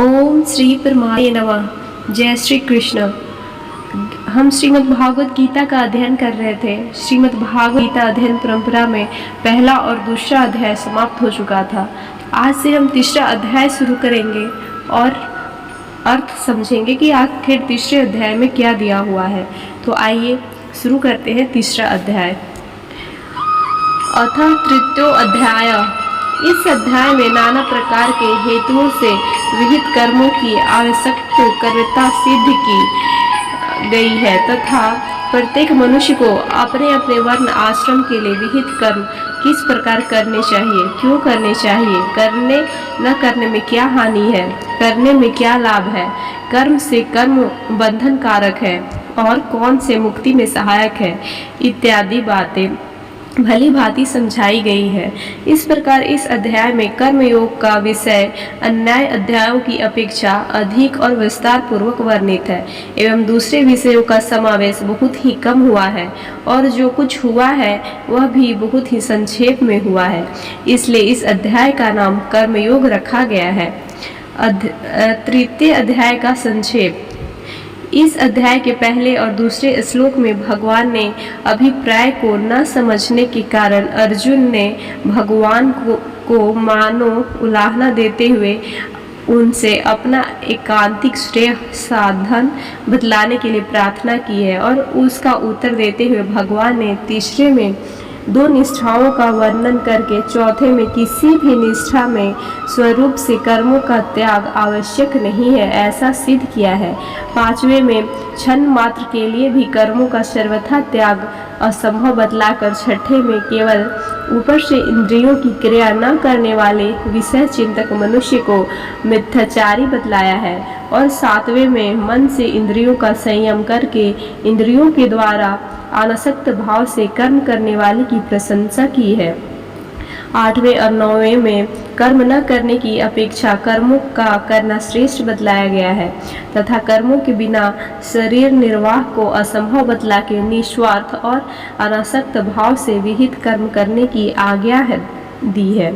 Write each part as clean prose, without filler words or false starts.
ओम श्री परमात्मने नमः। जय श्री कृष्ण। हम श्रीमद् भागवत गीता का अध्ययन कर रहे थे। श्रीमद् भागवत गीता अध्ययन परंपरा में पहला और दूसरा अध्याय समाप्त हो चुका था। आज से हम तीसरा अध्याय शुरू करेंगे और अर्थ समझेंगे कि आखिर तीसरे अध्याय में क्या दिया हुआ है। तो आइए शुरू करते हैं तीसरा अध्याय। अथ तृतीयो अध्याय। इस अध्याय में नाना प्रकार के हेतुओं से विहित कर्मों की आवश्यकता सिद्ध की गई है तथा प्रत्येक मनुष्य को अपने अपने वर्ण आश्रम के लिए विहित कर्म किस प्रकार करने चाहिए, क्यों करने चाहिए, करने न करने में क्या हानि है, करने में क्या लाभ है, कर्म से कर्म बंधन कारक है और कौन से मुक्ति में सहायक है इत्यादि बातें भली भांति समझाई गई है। इस प्रकार इस अध्याय में कर्म योग का विषय अन्य अध्यायों की अपेक्षा अधिक और विस्तार पूर्वक वर्णित है एवं दूसरे विषयों का समावेश बहुत ही कम हुआ है और जो कुछ हुआ है वह भी बहुत ही संक्षेप में हुआ है। इसलिए इस अध्याय का नाम कर्मयोग रखा गया है। तृतीय अध्याय का संक्षेप। इस अध्याय के पहले और दूसरे श्लोक में भगवान ने अभिप्राय को न समझने के कारण अर्जुन ने भगवान को मानो उलाहना देते हुए उनसे अपना एकांतिक श्रेय साधन बतलाने के लिए प्रार्थना की है और उसका उत्तर देते हुए भगवान ने तीसरे में दो निष्ठाओं का वर्णन करके चौथे में किसी भी निष्ठा में स्वरूप से कर्मों का त्याग आवश्यक नहीं है ऐसा सिद्ध किया है। पांचवें में क्षण मात्र के लिए भी कर्मों का सर्वथा त्याग असंभव बतलाकर छठे में केवल ऊपर से इंद्रियों की क्रिया न करने वाले विषय चिंतक मनुष्य को मिथ्याचारी बतलाया है और सातवें में मन से इंद्रियों का संयम करके इंद्रियों के द्वारा अनासक्त भाव से कर्म करने वाले की प्रशंसा की है। आठवें और नौवें में कर्म न करने की अपेक्षा कर्मों का करना श्रेष्ठ बतलाया गया है तथा कर्मों के बिना शरीर निर्वाह को असंभव बतला के निस्वार्थ और अनासक्त भाव से विहित कर्म करने की आज्ञा दी है।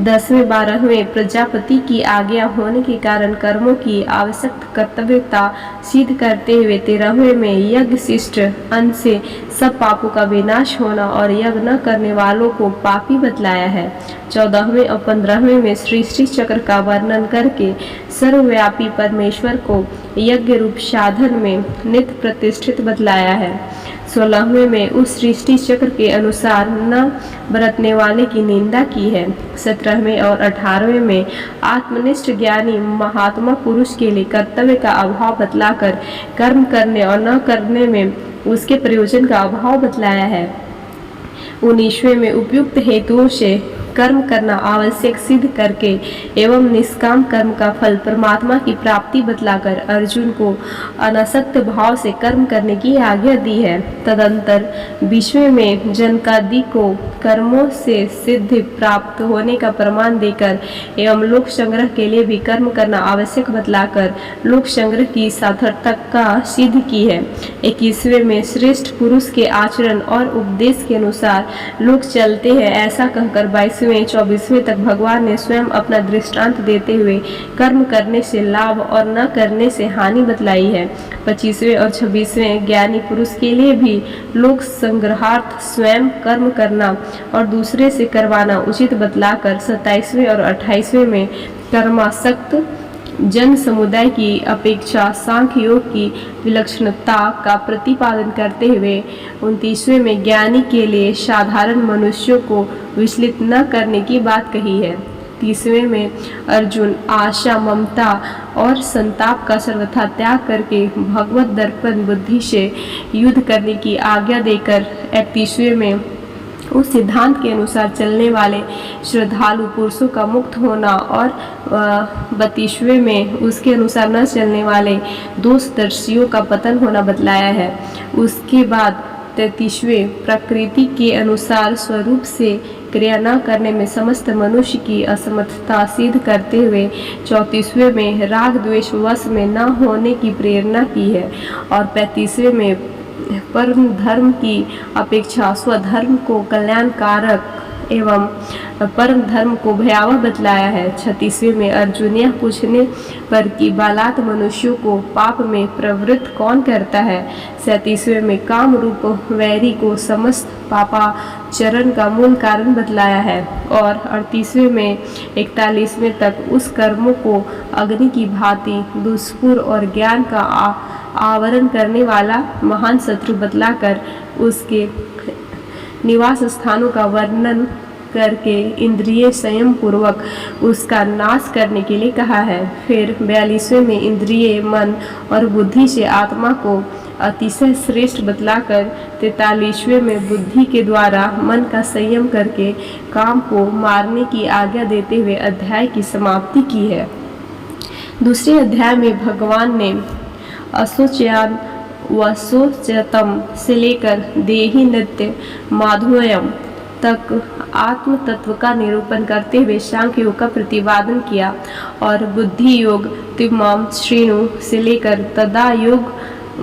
10वें 12वें प्रजापति की आज्ञा होने के कारण कर्मों की आवश्यक कर्तव्यता सिद्ध करते हुए 13वें में यज्ञ शिष्ट अन्न से सब पापों का विनाश होना और यज्ञ न करने वालों को पापी बतलाया है। 14वें और 15वें में सृष्टि चक्र का वर्णन करके सर्वव्यापी परमेश्वर को यज्ञ रूप साधन में नित्य प्रतिष्ठित बतलाया है। 16वें में उस सृष्टि चक्र के अनुसार न बरतने वाले की निंदा की है। 17वें और 18वें में आत्मनिष्ठ ज्ञानी महात्मा पुरुष के लिए कर्तव्य का अभाव बतलाकर कर्म करने और न करने में उसके प्रयोजन का अभाव बतलाया है। 19वें में उपयुक्त हेतुओं से कर्म करना आवश्यक सिद्ध करके एवं निष्काम कर्म का फल परमात्मा की प्राप्ति बतलाकर अर्जुन को अनासक्त भाव से कर्म करने की आज्ञा दी है। तदंतर 20वें में जनकादि को कर्मों से सिद्धि प्राप्त होने का प्रमाण देकर एवं लोक संग्रह के लिए भी कर्म करना आवश्यक बतलाकर लोक संग्रह की सार्थकता सिद्ध की है। 21वें में श्रेष्ठ पुरुष के आचरण और उपदेश के अनुसार लोग चलते हैं ऐसा कहकर 22वें 24वें तक भगवान ने स्वयं अपना दृष्टांत देते हुए कर्म करने से लाभ और न करने से हानि बतलाई है। 25वें और 26वें ज्ञानी पुरुष के लिए भी लोक संग्रहार्थ स्वयं कर्म करना और दूसरे से करवाना उचित बतलाकर 27वें और 28वें में कर्मासक्त जन समुदाय की अपेक्षा सांख्य योग की विलक्षणता का प्रतिपादन करते हुए 29वें में ज्ञानी के लिए साधारण मनुष्यों को विचलित न करने की बात कही है। 30वें में अर्जुन आशा ममता और संताप का सर्वथा त्याग करके भगवत दर्पण बुद्धि से युद्ध करने की आज्ञा देकर 31वें में उस सिद्धांत के अनुसार चलने वाले श्रद्धालु पुरुषों का मुक्त होना और 32वें में उसके अनुसार न चलने वाले दोषदर्शियों का पतन होना बतलाया है। उसके बाद 33वें प्रकृति के अनुसार स्वरूप से क्रिया न करने में समस्त मनुष्य की असमर्थता सिद्ध करते हुए 34वें में राग द्वेष वश में न होने की प्रेरणा की है और 35वें में परम धर्म की अपेक्षा स्वधर्म को कल्याणकारक एवं परम धर्म को भयावह बतलाया है। 36वें में अर्जुन यह पूछने पर कि बालात मनुष्यों को पाप में प्रवृत्त कौन करता है। 37वें में काम रूप वैरी को समस्त पापाचरण का मूल कारण बतलाया है। और 38वें में 41वें तक उस कर्मों को अग्नि की भांति दुष्पुर और ज्ञान का आवरण करने वाला महान शत्रु बतलाकर उसके निवास स्थानों का वर्णन करके इंद्रिय संयम पूर्वक उसका नाश करने के लिए कहा है। फिर 42वें में इंद्रिय मन और बुद्धि से आत्मा को अतिशय श्रेष्ठ बतलाकर 43वें में बुद्धि के द्वारा मन का संयम करके काम को मारने की आज्ञा देते हुए अध्याय की समाप्ति की है। दूसरे अध्याय में भगवान ने अशोच्यान व शोचतम से लेकर देही नृत्य माधुर्यम तक आत्म तत्व का निरूपण करते हुए सांख्य योग का प्रतिपादन किया और बुद्धि योग तिमाम श्रेणु से लेकर तदा योग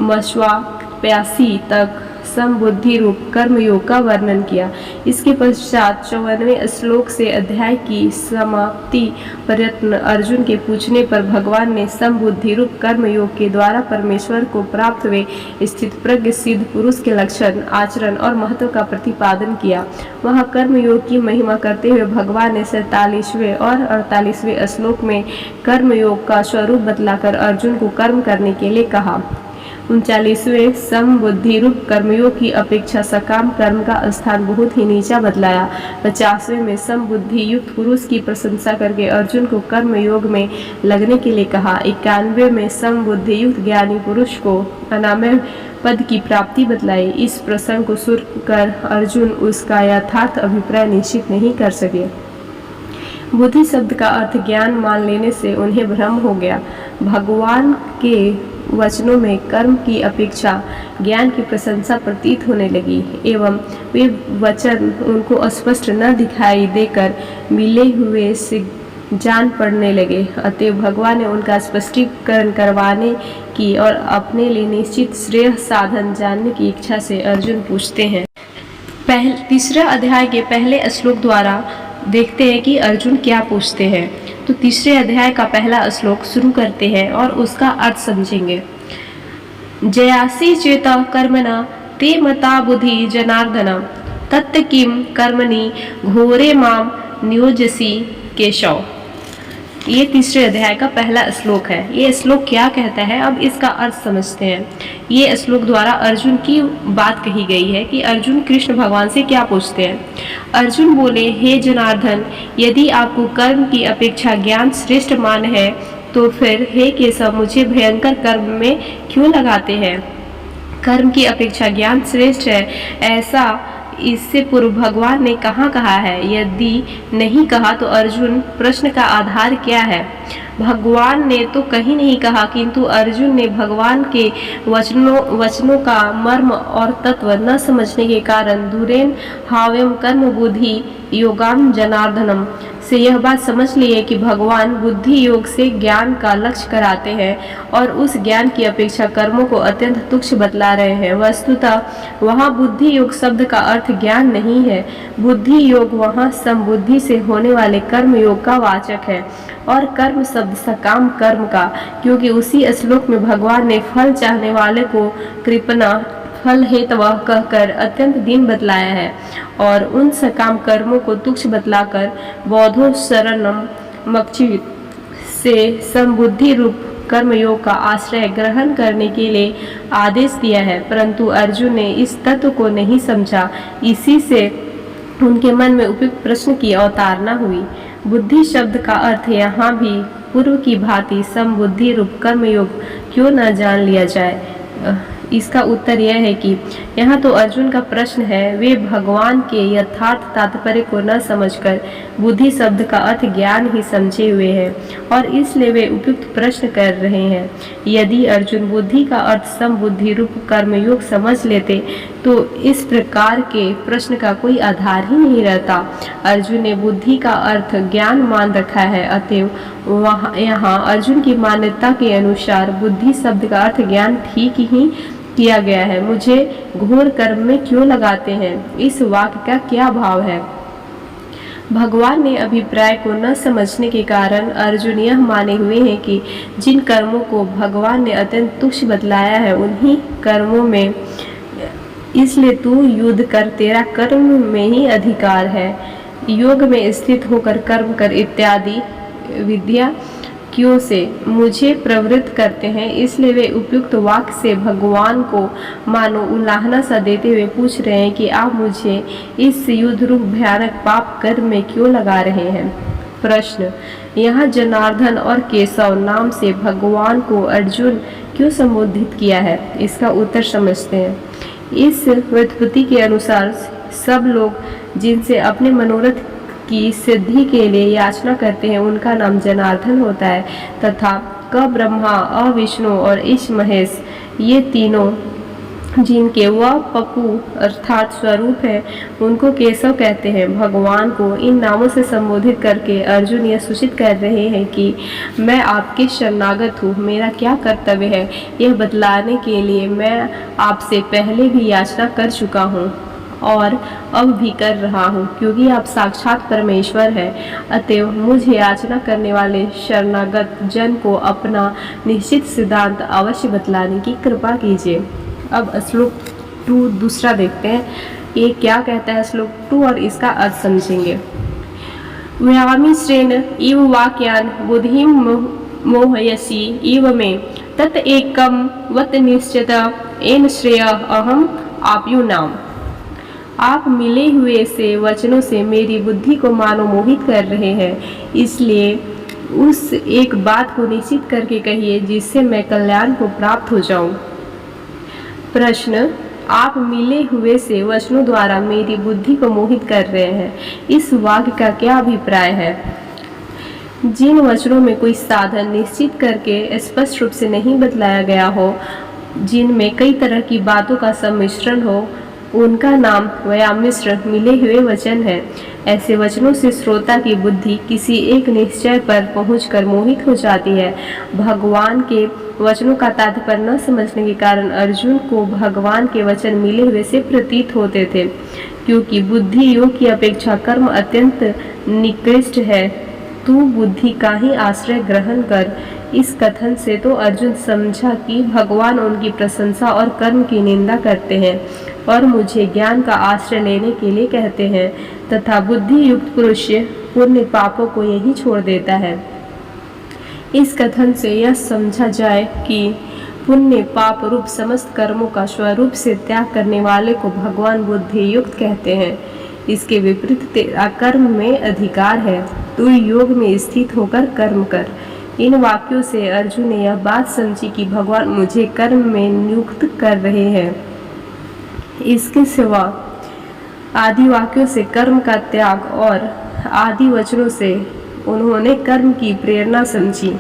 मश्वाप्यासी तक समबुद्धि रूप कर्म योग का वर्णन किया। इसके पश्चात 54वें श्लोक से अध्याय की समाप्ति पर्यंत अर्जुन के पूछने पर भगवान ने समबुद्धि रूप कर्म योग के द्वारा परमेश्वर को प्राप्त हुए स्थित प्रज्ञ सिद्ध पुरुष के लक्षण, आचरण और महत्व का प्रतिपादन किया। वहां कर्म योग की महिमा करते हुए भगवान ने 47वें और 48वें श्लोक में कर्म योग का स्वरूप बतलाकर अर्जुन को कर्म करने के लिए कहा। 39वें समबुद्धि रूप कर्मयोग की अपेक्षा सकाम कर्म का स्थान बहुत ही नीचा बतलाया। 50वें में समबुद्धि युक्त पुरुष की प्रशंसा करके अर्जुन को कर्म योग में लगने के लिए कहा। 91वें में समबुद्धि युक्त ज्ञानी पुरुष को अनामय पद की प्राप्ति बतलाई। इस प्रसंग को सुनकर अर्जुन उसका यथार्थ अभिप्राय निश्चित नहीं कर सके। बुद्धि शब्द का अर्थ ज्ञान मान लेने से उन्हें भ्रम हो गया। भगवान के वचनों में कर्म की अपेक्षा ज्ञान की प्रशंसा प्रतीत होने लगी एवं वे वचन उनको स्पष्ट न दिखाई देकर मिले हुए से जान पड़ने लगे। अतएव भगवान ने उनका स्पष्टीकरण करवाने की और अपने लिए निश्चित श्रेय साधन जानने की इच्छा से अर्जुन पूछते हैं। तीसरा अध्याय के पहले श्लोक द्वारा देखते हैं कि अर्जुन क्या पूछते हैं। तो तीसरे अध्याय का पहला श्लोक शुरू करते हैं और उसका अर्थ समझेंगे। जयासी चेता कर्मणा ते मता बुद्धि जनार्दन तत्त किम कर्मणि घोरे माम नियोजसी केशव। ये तीसरे अध्याय का पहला श्लोक है। ये श्लोक क्या कहता है, अब इसका अर्थ समझते हैं। ये श्लोक द्वारा अर्जुन की बात कही गई है कि अर्जुन कृष्ण भगवान से क्या पूछते हैं। अर्जुन बोले, हे जनार्दन, यदि आपको कर्म की अपेक्षा ज्ञान श्रेष्ठ मान है तो फिर हे केशव मुझे भयंकर कर्म में क्यों लगाते हैं। कर्म की अपेक्षा ज्ञान श्रेष्ठ है, ऐसा इससे पूर्व भगवान ने कहाँ कहा है? यदि नहीं कहा तो अर्जुन प्रश्न का आधार क्या है? भगवान ने तो कहीं नहीं कहा, किंतु अर्जुन ने भगवान के वचनों का मर्म और तत्व न समझने के कारण दुरेन हाव्यम कर्म बुद्धि योगाम जनार्दनम से यह बात समझ ली है कि भगवान बुद्धि योग से ज्ञान का लक्ष्य कराते हैं और उस ज्ञान की अपेक्षा कर्मों को अत्यंत तुच्छ बतला रहे हैं। वस्तुतः वहाँ बुद्धि योग शब्द का अर्थ ज्ञान नहीं है। बुद्धि योग वहाँ समबुद्धि से होने वाले कर्म योग का वाचक है और कर्म शब्द सकाम कर्म का, क्योंकि उसी श्लोक में भगवान ने फल चाहने वाले को कृपणा फल हेतवः कहकर अत्यंत दीन बतलाया है और उन सकाम कर्मों को तुच्छ बतलाकर बौद्धो शरणम मक्षित से समबुद्धि रूप कर्म योग का आश्रय ग्रहण करने के लिए आदेश दिया है। परंतु अर्जुन ने इस तत्व को नहीं समझा, इसी से उनके मन में उपयुक्त प्रश्न की अवतारणा हुई। बुद्धि शब्द का अर्थ यहाँ भी पूर्व की भांति समबुद्धि रूप कर्म योग क्यों न जान लिया जाए। इसका उत्तर यह है कि यहाँ तो अर्जुन का प्रश्न है, वे भगवान के यथार्थ तात्पर्य को न समझकर बुद्धि शब्द का अर्थ ज्ञान ही समझे हुए हैं और इसलिए वे उपयुक्त प्रश्न कर रहे हैं। यदि अर्जुन बुद्धि का अर्थ समबुद्धि रूप कर्मयोग समझ लेते तो इस प्रकार के प्रश्न का कोई आधार ही नहीं रहता। अर्जुन ने बुद्धि का अर्थ ज्ञान मान रखा है, अतएव यहाँ अर्जुन की मान्यता के अनुसार बुद्धि शब्द का अर्थ ज्ञान ठीक ही किया गया है। मुझे घोर कर्म में क्यों लगाते हैं, इस वाक्य का क्या भाव है? भगवान ने अभिप्राय को न समझने के कारण अर्जुन यह माने हुए हैं कि जिन कर्मों को भगवान ने अत्यंत तुच्छ बतलाया है उन्हीं कर्मों में, इसलिए तू युद्ध कर, तेरा कर्म में ही अधिकार है। योग में स्थित होकर कर्म कर इत्यादि विद्या क्यों से मुझे प्रवृत्त करते हैं, इसलिए वे उपयुक्त वाक्य से भगवान को मानो उल्लाहना सा देते हुए पूछ रहे हैं कि आप मुझे इस युद्ध रूप भयानक पाप कर्म में क्यों लगा रहे हैं। प्रश्न, यहाँ जनार्दन और केशव नाम से भगवान को अर्जुन क्यों संबोधित किया है, इसका उत्तर समझते हैं। इस व्युत्पत्ति के अनुसार सब लोग जिनसे अपने मनोरथ की सिद्धि के लिए याचना करते हैं उनका नाम जनार्दन होता है, तथा क ब्रह्मा, अ विष्णु और ईश महेश ये तीनों जिनके वह पपू अर्थात स्वरूप है उनको केशव कहते हैं। भगवान को इन नामों से संबोधित करके अर्जुन यह सूचित कर रहे हैं कि मैं आपके शरणागत हूँ, मेरा क्या कर्तव्य है यह बतलाने के लिए मैं आपसे पहले भी याचना कर चुका हूँ और अब भी कर रहा हूँ, क्योंकि आप साक्षात परमेश्वर हैं। अतएव मुझे याचना करने वाले शरणागत जन को अपना निश्चित सिद्धांत अवश्य बतलाने की कृपा कीजिए। अब श्लोक 2 दूसरा देखते हैं, ये क्या कहता है श्लोक 2 और इसका अर्थ समझेंगे। व्यामिश्रेण इव वाक्यान बुद्धिम मोहयसी इव में तत् एकम वत निश्चित एन श्रेय अहम आप्यु नाम। आप मिले हुए से वचनों से मेरी बुद्धि को मानो मोहित कर रहे हैं, इसलिए उस एक बात को निश्चित करके कहिए जिससे मैं कल्याण को प्राप्त हो जाऊं। प्रश्न, आप मिले हुए से वचनों द्वारा मेरी बुद्धि को मोहित कर रहे हैं, इस वाक्य का क्या अभिप्राय है। जिन वचनों में कोई साधन निश्चित करके स्पष्ट रूप से नहीं बतलाया गया हो, जिनमें कई तरह की बातों का सम्मिश्रण हो, उनका नाम व्यामिश्र मिले हुए वचन है। ऐसे वचनों से श्रोता की बुद्धि किसी एक निश्चय पर पहुंचकर मोहित हो जाती है। भगवान के वचनों का तात्पर्य न समझने के कारण अर्जुन को भगवान के वचन मिले हुए से प्रतीत होते थे, क्योंकि बुद्धि योग की अपेक्षा कर्म अत्यंत निकृष्ट है। तू बुद्धि का ही आश्रय ग्रहण कर। इस कथन से तो अर्जुन समझा कि भगवान उनकी प्रशंसा और कर्म की निंदा करते हैं और मुझे ज्ञान का आश्रय लेने के लिए कहते हैं, तथा बुद्धि युक्त पुरुष पुण्य पापों को यही छोड़ देता है। इस कथन से यह समझा जाए कि पुण्य पाप रूप समस्त कर्मों का स्वरूप से त्याग करने वाले को भगवान बुद्धि युक्त कहते हैं। इसके विपरीत तेरा कर्म में अधिकार है, तू योग में स्थित होकर कर्म कर। इन वाक्यों से अर्जुन ने यह बात समझी कि भगवान मुझे कर्म में नियुक्त कर रहे हैं। इसके सिवा आदि वाक्यों से कर्म का त्याग और आदि वचनों से उन्होंने कर्म की प्रेरणा समझी।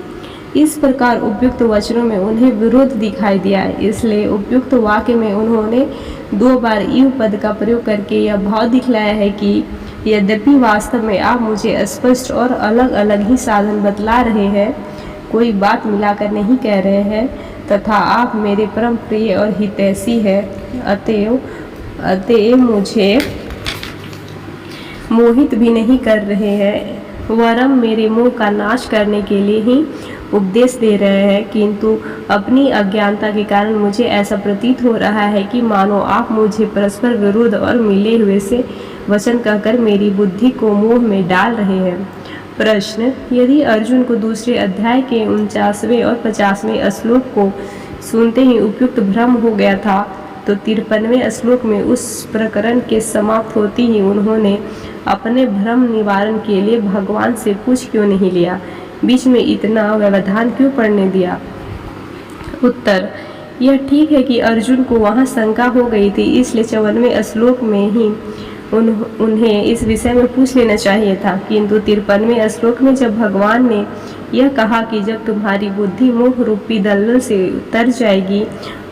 इस प्रकार उपयुक्त वचनों में उन्हें विरोध दिखाई दिया है, इसलिए उपयुक्त वाक्य में उन्होंने 2 बार इव पद का प्रयोग करके यह भाव दिखलाया है कि यद्यपि वास्तव में आप मुझे स्पष्ट और अलग अलग ही साधन बतला रहे हैं, कोई बात मिलाकर नहीं कह रहे हैं, तथा आप मेरे परम प्रिय और हितैषी है, अतएव मुझे मोहित भी नहीं कर रहे हैं, वरम मेरे मोह का नाश करने के लिए ही उपदेश दे रहे हैं। किंतु अपनी अज्ञानता के कारण मुझे ऐसा प्रतीत हो रहा है कि मानो आप मुझे परस्पर विरुद्ध और मिले हुए से वचन कहकर मेरी बुद्धि को मोह में डाल रहे हैं। प्रश्न, यदि अर्जुन को दूसरे अध्याय के 49वें और 50वें श्लोक को सुनते ही उपयुक्त भ्रम हो गया था, तो 53वें श्लोक में उस प्रकरण के समाप्त होते ही उन्होंने अपने भ्रम निवारण के लिए भगवान से पूछ क्यों नहीं लिया, बीच में इतना व्यवधान क्यों पड़ने दिया। उत्तर, यह ठीक है कि अर्जुन को वहाँ शंका हो गई थी, इसलिए 54वें श्लोक में ही उन्हें इस विषय में पूछ लेना चाहिए था। किंतु 53वें श्लोक में जब भगवान ने यह कहा कि जब तुम्हारी बुद्धि मोह रूपी दलदल से उतर जाएगी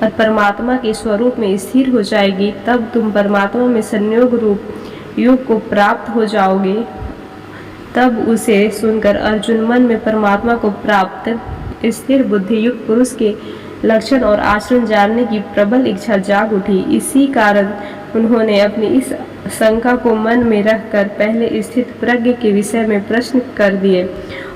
और परमात्मा के स्वरूप में स्थिर हो जाएगी, तब तुम परमात्मा में संयोग रूप योग को प्राप्त हो जाओगे। तब उसे सुनकर अर्जुन मन में परमात्मा को प्राप्त स्थिर बुद्धि युक्त पुरुष के लक्षण और आचरण जानने की प्रबल इच्छा जाग उठी। इसी कारण उन्होंने अपनी इस शंका को मन में रखकर पहले स्थित प्रज्ञ के विषय में प्रश्न कर दिए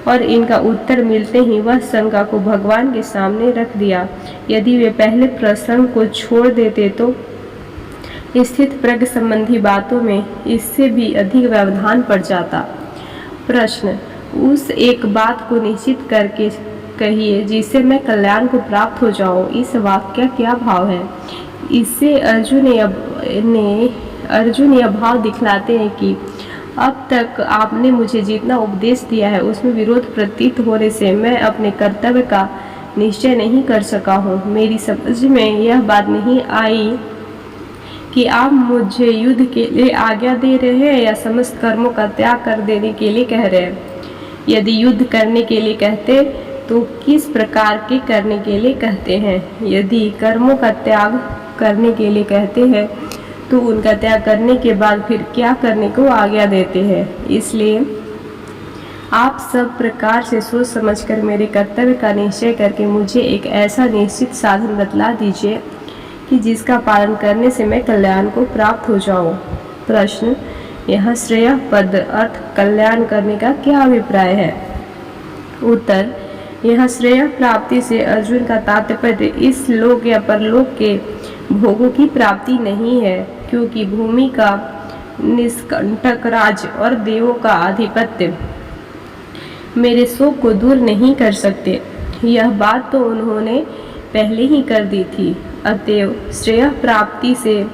और इनका उत्तर मिलते ही वह शंका को भगवान के सामने रख दिया। यदि वे पहले प्रसंग को छोड़ देते तो स्थित प्रज्ञ संबंधी बातों में इससे भी अधिक व्यवधान पड़ जाता। प्रश्न: उस एक बात को निश्चित करके कहिए जिससे मैं कल्याण को प्राप्त हो जाऊं। इस वाक्य का क्या भाव है? इससे अर्जुन यह भाव दिखलाते हैं कि अब तक आपने मुझे जितना उपदेश दिया है उसमें विरोध प्रतीत होने से मैं अपने कर्तव्य का निश्चय नहीं कर सका हूँ। मेरी समझ में यह बात नहीं आई कि आप मुझे युद्ध के लिए आज्ञा दे रहे हैं या समस्त कर्मों का त्याग कर देने के लिए कह रहे हैं। यदि युद्ध करने के लिए कहते तो किस प्रकार के करने के लिए कहते हैं? यदि कर्मों का त्याग करने के लिए कहते हैं तो उनका त्याग करने के बाद फिर क्या करने को आज्ञा देते हैं? इसलिए आप सब प्रकार से सोच समझकर मेरे कर्तव्य का निश्चय करके मुझे एक ऐसा निश्चित साधन बतला दीजिए कि जिसका पालन करने से मैं कल्याण को प्राप्त हो जाऊं। प्रश्न: यह श्रेय पद अर्थ कल्याण करने का क्या अभिप्राय है? उत्तर: यह श्रेय प्राप्ति से अर्जुन का तात्पर्य इस लोक या परलोक के भोगों की प्राप्ति नहीं है, क्योंकि भूमि का निष्कंटक राज्य और देवों का आधिपत्य मेरे शोक को दूर नहीं कर सकते। यह बात तो उन्होंने पहले ही कर दी थी। अतएव श्रेय प्राप्ति से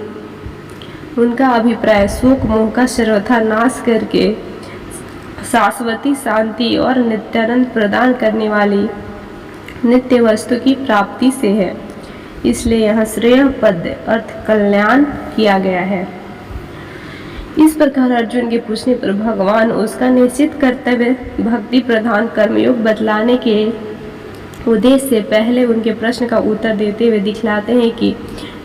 उनका अभिप्राय शोक मोह का सर्वथा नाश करके शाश्वती शांति और नित्यानंद प्रदान करने वाली नित्य वस्तु की प्राप्ति से है। इसलिए यह श्रेय पद अर्थ कल्याण किया गया है। इस प्रकार अर्जुन के पूछने पर भगवान उसका निश्चित कर्तव्य भक्ति प्रधान कर्मयोग बतलाने के उद्देश्य से पहले उनके प्रश्न का उत्तर देते हुए दिखलाते हैं कि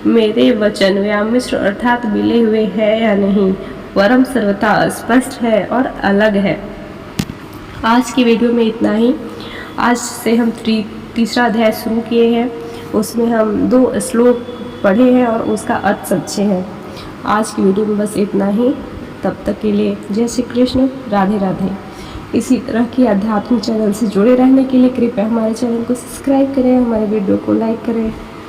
मेरे वचन व्यामिश्र अर्थात मिले हुए हैं या नहीं, परम सर्वथा स्पष्ट है और अलग है। आज की वीडियो में इतना ही। आज से हम तीसरा अध्याय शुरू किए हैं, उसमें हम 2 श्लोक पढ़े हैं और उसका अर्थ समझे हैं। आज की वीडियो में बस इतना ही। तब तक के लिए जय श्री कृष्ण, राधे राधे। इसी तरह की आध्यात्मिक चैनल से जुड़े रहने के लिए कृपया हमारे चैनल को सब्सक्राइब करें, हमारे वीडियो को लाइक करें।